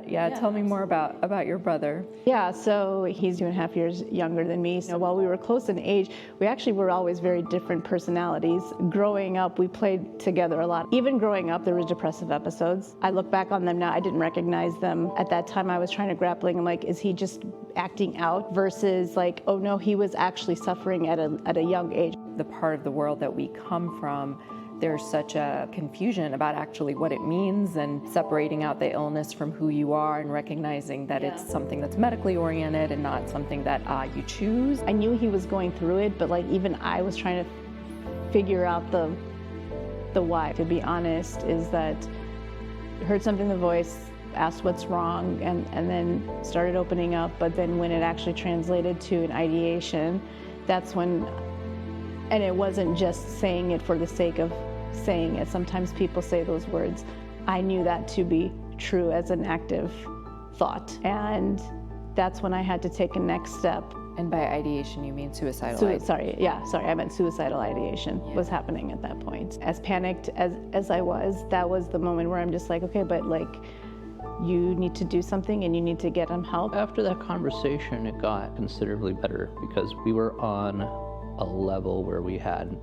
Yeah, tell me more about your brother. Yeah, so he's 2.5 years younger than me. So while we were close in age, we actually were always very different personalities. Growing up, we played together a lot. Even growing up, there were depressive episodes. I look back on them now, I didn't recognize them. At that time, I was trying to grappling. I'm like, is he just acting out? Versus like, oh no, he was actually suffering at a young age. The part of the world that we come from, there's such a confusion about actually what it means and separating out the illness from who you are and recognizing that it's something that's medically oriented and not something that you choose. I knew he was going through it, but like even I was trying to figure out the why. To be honest, is that I heard something in the voice, asked what's wrong, and then started opening up. But then when it actually translated to an ideation, that's when, and it wasn't just saying it for the sake of saying it. Sometimes people say those words. I knew that to be true as an active thought. And that's when I had to take a next step. And by ideation, you mean suicidal ideation? I meant suicidal ideation was happening at that point. As panicked as I was, that was the moment where I'm just like, okay, but like, you need to do something and you need to get him help. After that conversation, it got considerably better because we were on a level where we had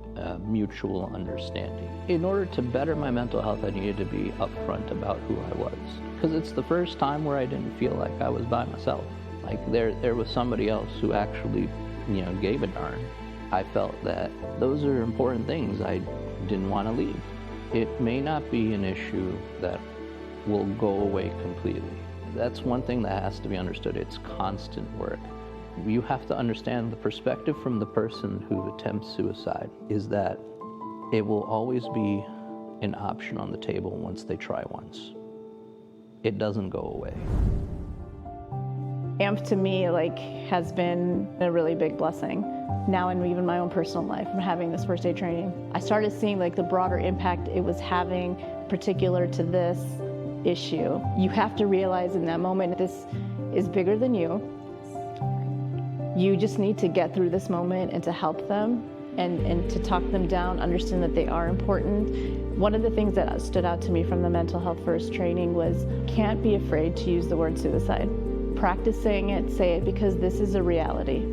mutual understanding. In order to better my mental health, I needed to be upfront about who I was. Because it's the first time where I didn't feel like I was by myself. Like there was somebody else who actually, gave a darn. I felt that those are important things I didn't want to leave. It may not be an issue that will go away completely. That's one thing that has to be understood. It's constant work. You have to understand the perspective from the person who attempts suicide is that it will always be an option on the table once they try once. It doesn't go away. AMP to me has been a really big blessing. Now in even my own personal life, from having this first aid training, I started seeing the broader impact it was having particular to this issue. You have to realize in that moment this is bigger than you. You just need to get through this moment and to help them and to talk them down, understand that they are important. One of the things that stood out to me from the mental health first training was can't be afraid to use the word suicide. Practice saying it, say it, because this is a reality.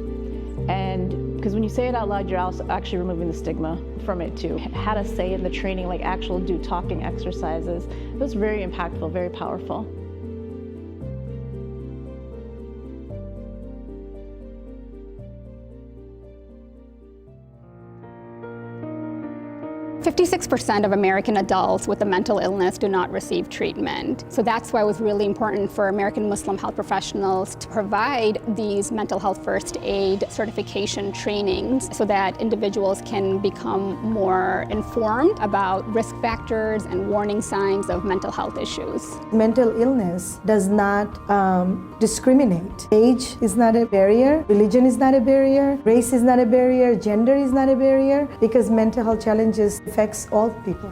And because when you say it out loud, you're also actually removing the stigma from it too. How to say in the training, do talking exercises. It was very impactful, very powerful. 56% of American adults with a mental illness do not receive treatment. So that's why it was really important for American Muslim health professionals to provide these mental health first aid certification trainings so that individuals can become more informed about risk factors and warning signs of mental health issues. Mental illness does not discriminate. Age is not a barrier, religion is not a barrier, race is not a barrier, gender is not a barrier, because mental health challenges affects all people.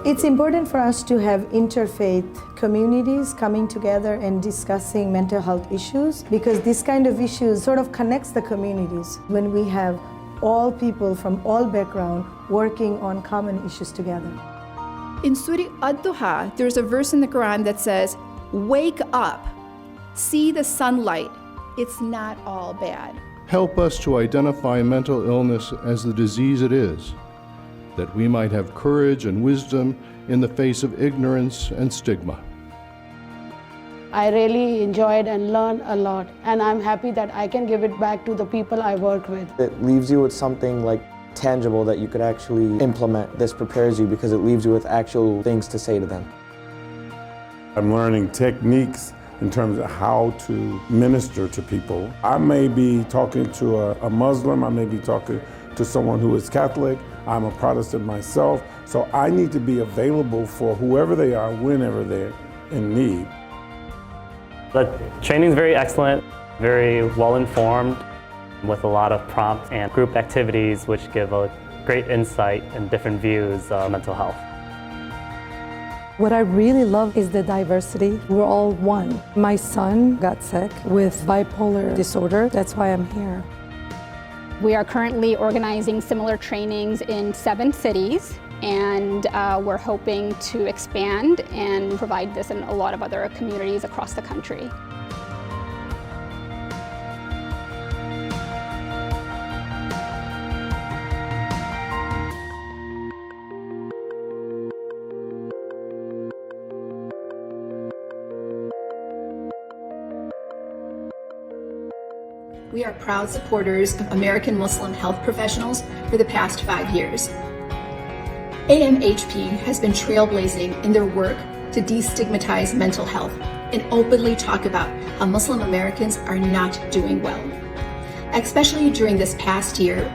It's important for us to have interfaith communities coming together and discussing mental health issues, because this kind of issues sort of connects the communities when we have all people from all backgrounds working on common issues together. In Surah Ad-Duha, there's a verse in the Quran that says, "Wake up, see the sunlight, it's not all bad." Help us to identify mental illness as the disease it is, that we might have courage and wisdom in the face of ignorance and stigma. I really enjoyed and learned a lot, and I'm happy that I can give it back to the people I work with. It leaves you with something tangible that you could actually implement. This prepares you because it leaves you with actual things to say to them. I'm learning techniques in terms of how to minister to people. I may be talking to a Muslim, I may be talking to someone who is Catholic, I'm a Protestant myself, so I need to be available for whoever they are, whenever they're in need. The training's very excellent, very well-informed, with a lot of prompts and group activities which give a great insight and different views of mental health. What I really love is the diversity. We're all one. My son got sick with bipolar disorder. That's why I'm here. We are currently organizing similar trainings in 7 cities, and we're hoping to expand and provide this in a lot of other communities across the country. We are proud supporters of American Muslim health professionals for the past 5 years. AMHP has been trailblazing in their work to destigmatize mental health and openly talk about how Muslim Americans are not doing well. Especially during this past year,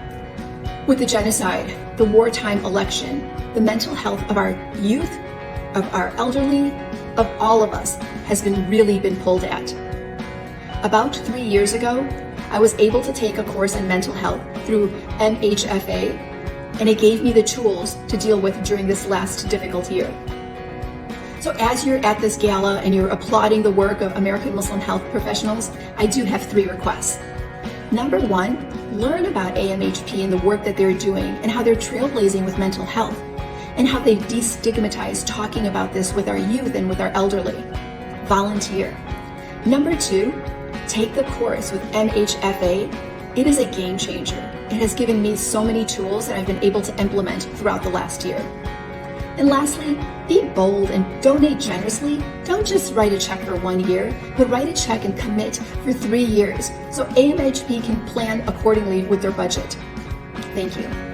with the genocide, the wartime election, the mental health of our youth, of our elderly, of all of us has really been pulled at. About 3 years ago, I was able to take a course in mental health through AMHP, and it gave me the tools to deal with during this last difficult year. So as you're at this gala and you're applauding the work of American Muslim health professionals, I do have 3 requests. Number 1, learn about AMHP and the work that they're doing and how they're trailblazing with mental health and how they destigmatize talking about this with our youth and with our elderly. Volunteer. Number 2, take the course with AMHP. It is a game changer. It has given me so many tools that I've been able to implement throughout the last year. And lastly, be bold and donate generously. Don't just write a check for 1 year, but write a check and commit for 3 years so AMHP can plan accordingly with their budget. Thank you.